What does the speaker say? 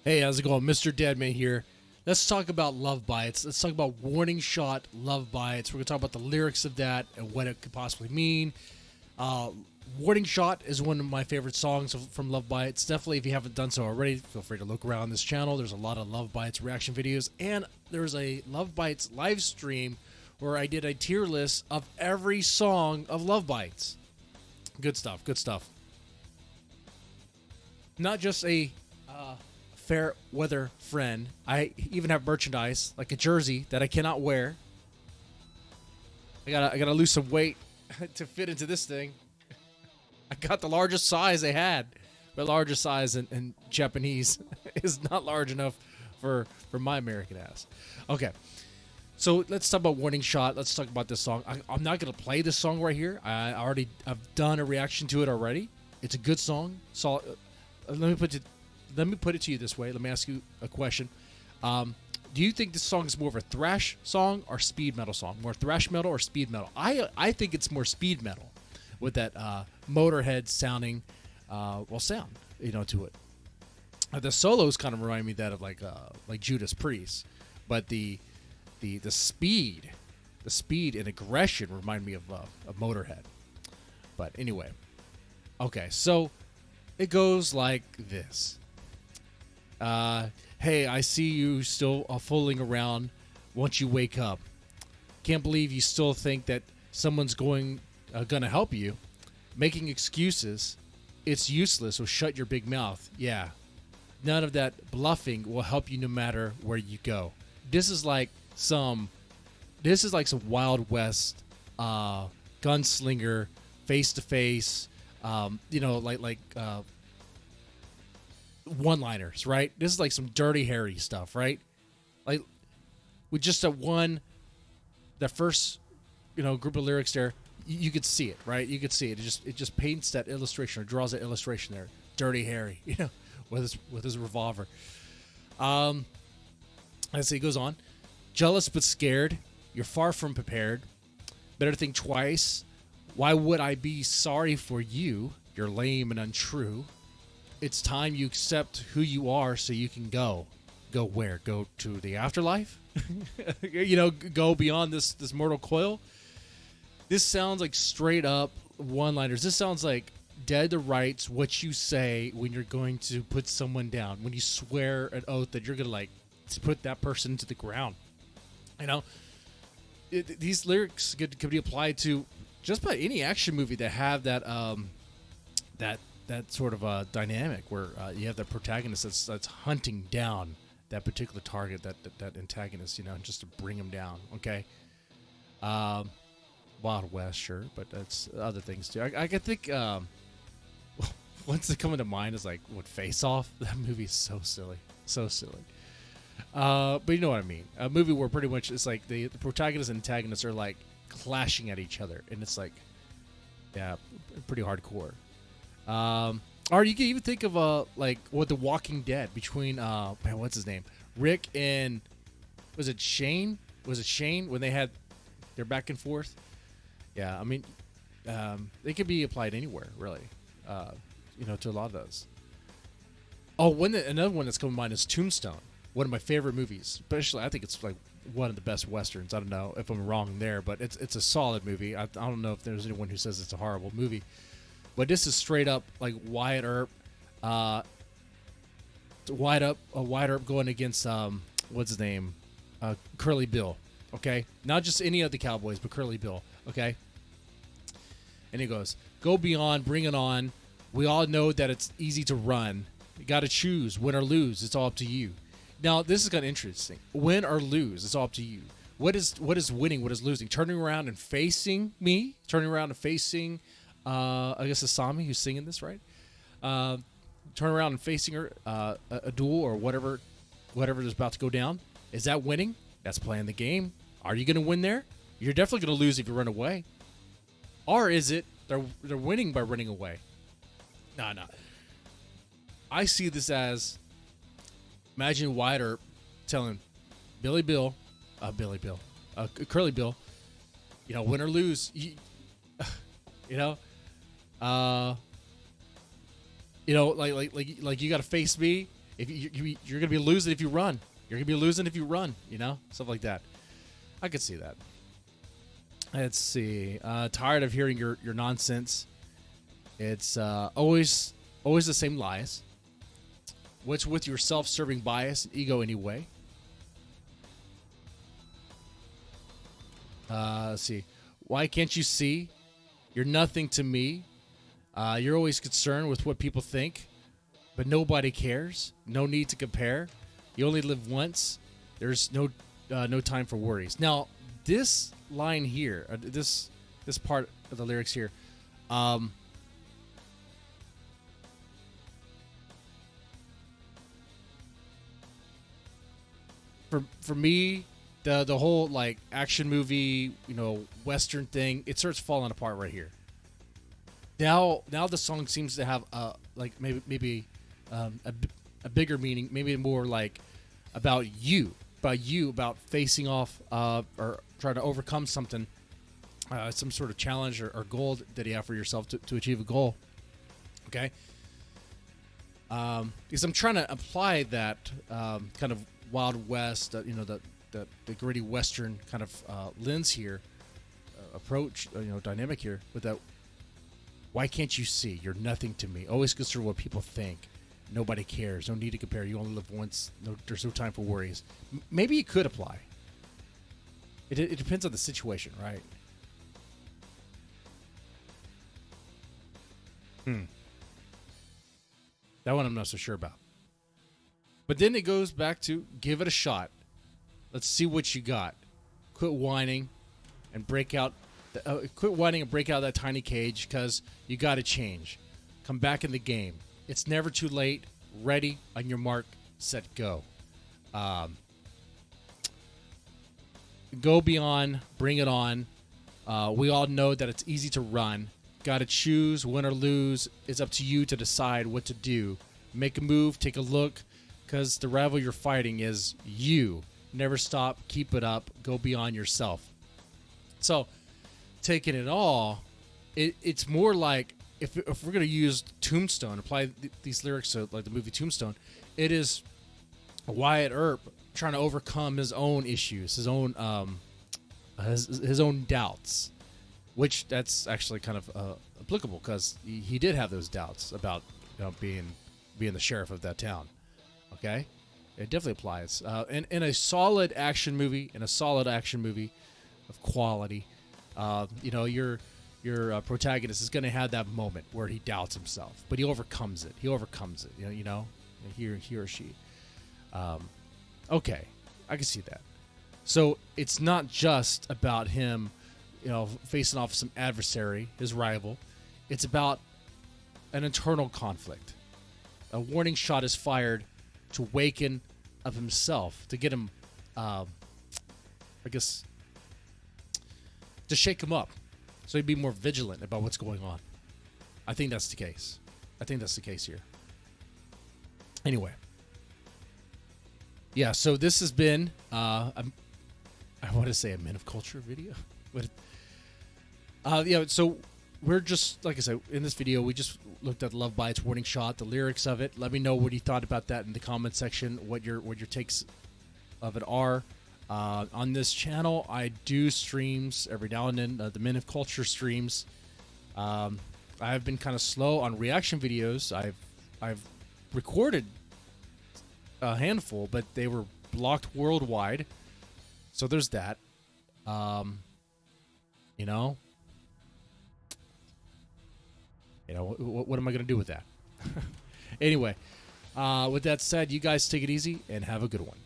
Hey, how's it going? Mr. Deadman here. Let's talk about Love Bites. Let's talk about Warning Shot Love Bites. We're going to talk about the lyrics of that and what it could possibly mean. Uh, Warning Shot is one of my favorite songs from Love Bites. Definitely, if you haven't done so already, feel free to look around this channel. There's a lot of Love Bites reaction videos, and there's a Love Bites live stream where I did a tier list of every song of Love Bites. Good stuff, good stuff. Not just a fair weather friend. I even have merchandise like a jersey that I cannot wear. I gotta lose some weight to fit into this thing. I got the largest size they had. The largest size in Japanese is not large enough for my American ass. Okay, so let's talk about Warning Shot. Let's talk about this song. I'm not gonna play this song right here. I've done a reaction to it already. It's a good song. So let me put it to you this way. Let me ask you a question. Do you think this song is more of a thrash song or speed metal song? More thrash metal or speed metal? I think it's more speed metal with that Motorhead sounding sound to it. The solos kind of remind me that of like Judas Priest, but the speed and aggression remind me of Motorhead. But anyway, okay, so it goes like this. Hey, I see you still fooling around once you wake up. Can't believe you still think that someone's gonna help you. Making excuses, it's useless, so shut your big mouth. Yeah, none of that bluffing will help you no matter where you go. This is like some Wild West gunslinger face to face. One-liners, right? This is like some Dirty Harry stuff, right? Like with just the first group of lyrics there, you could see it, right? You could see it. It just paints that illustration or draws that illustration there. Dirty Harry, with his revolver. As he goes on, jealous but scared, you're far from prepared. Better think twice. Why would I be sorry for you? You're lame and untrue. It's time you accept who you are so you can go. Go where? Go to the afterlife? Go beyond this mortal coil? This sounds like straight up one-liners. This sounds like dead to rights what you say when you're going to put someone down. When you swear an oath that you're going to put that person into the ground. These lyrics could be applied to just about any action movie that have that sort of a dynamic where you have the protagonist that's hunting down that particular target, that antagonist, just to bring him down. Okay, Wild West, sure, but that's other things too. I can think ones that come into mind is like Face Off. That movie is so silly, so silly. But you know what I mean. A movie where pretty much it's like the protagonist and antagonist are like clashing at each other, and it's like, yeah, pretty hardcore. Or you can even think of The Walking Dead between what's his name, Rick and was it Shane? Was it Shane when they had their back and forth? Yeah, I mean, they could be applied anywhere really. To a lot of those. Oh, another one that's coming to mind is Tombstone. One of my favorite movies, especially I think it's like one of the best westerns. I don't know if I'm wrong there, but it's a solid movie. I don't know if there's anyone who says it's a horrible movie. But this is straight up like Wyatt Earp going against what's his name, Curly Bill. Okay, not just any of the cowboys, but Curly Bill. Okay, and he goes, "Go beyond, bring it on. We all know that it's easy to run. You got to choose, win or lose. It's all up to you." Now this is kind of interesting. Win or lose, it's all up to you. What is winning? What is losing? Turning around and facing me. Turning around and facing. I guess Asami who's singing this, right? Turn around and facing her a duel or whatever is about to go down. Is that winning? That's playing the game. Are you going to win there? You're definitely going to lose if you run away. Or is it they're winning by running away? No. I see this as, imagine Wyatt Earp telling Curly Bill, win or lose, like you got to face me. If you're gonna be losing if you run, you're gonna be losing if you run. You know, stuff like that. I could see that. Let's see. Tired of hearing your nonsense. It's always the same lies. What's with your self-serving bias and ego anyway? Let's see. Why can't you see? You're nothing to me. You're always concerned with what people think, but nobody cares. No need to compare. You only live once. There's no time for worries. Now, this line here, this part of the lyrics here, for me, the whole like action movie, Western thing, it starts falling apart right here. Now the song seems to have like maybe a bigger meaning, maybe more like about about facing off or trying to overcome something, some sort of challenge or goal that you have for yourself to achieve a goal. Okay. Because I'm trying to apply that kind of Wild West, the gritty Western kind of lens here, approach, dynamic here with that. Why can't you see? You're nothing to me. Always concerned what people think. Nobody cares. No need to compare. You only live once. There's no time for worries. Maybe it could apply. It depends on the situation, right? That one I'm not so sure about. But then it goes back to give it a shot. Let's see what you got. Quit whining and break out. Quit whining and break out of that tiny cage, because you got to change. Come back in the game. It's never too late. Ready, on your mark, set, go. Go beyond. Bring it on. We all know that it's easy to run. Got to choose, win or lose. It's up to you to decide what to do. Make a move. Take a look, because the rival you're fighting is you. Never stop. Keep it up. Go beyond yourself. So, taking it all, it's more like, if we're going to use Tombstone, apply these lyrics to like the movie Tombstone, it is Wyatt Earp trying to overcome his own issues, his own doubts, which that's actually kind of applicable, because he did have those doubts about being the sheriff of that town. Okay, it definitely applies. In a solid action movie, of quality, your protagonist is going to have that moment where he doubts himself, but he overcomes it. He or she. Okay, I can see that. So it's not just about him, facing off some adversary, his rival. It's about an internal conflict. A warning shot is fired to waken up himself, to get him, to shake him up, so he'd be more vigilant about what's going on. I think that's the case. Here. Anyway. Yeah, so this has been, I want to say a Men of Culture video. But, so we're just, like I said, in this video, we just looked at Love Bites warning shot, the lyrics of it. Let me know what you thought about that in the comment section, what your takes of it are. On this channel, I do streams every now and then, the Men of Culture streams. I've been kind of slow on reaction videos. I've recorded a handful, but they were blocked worldwide. So there's that. What am I going to do with that? Anyway, with that said, you guys take it easy and have a good one.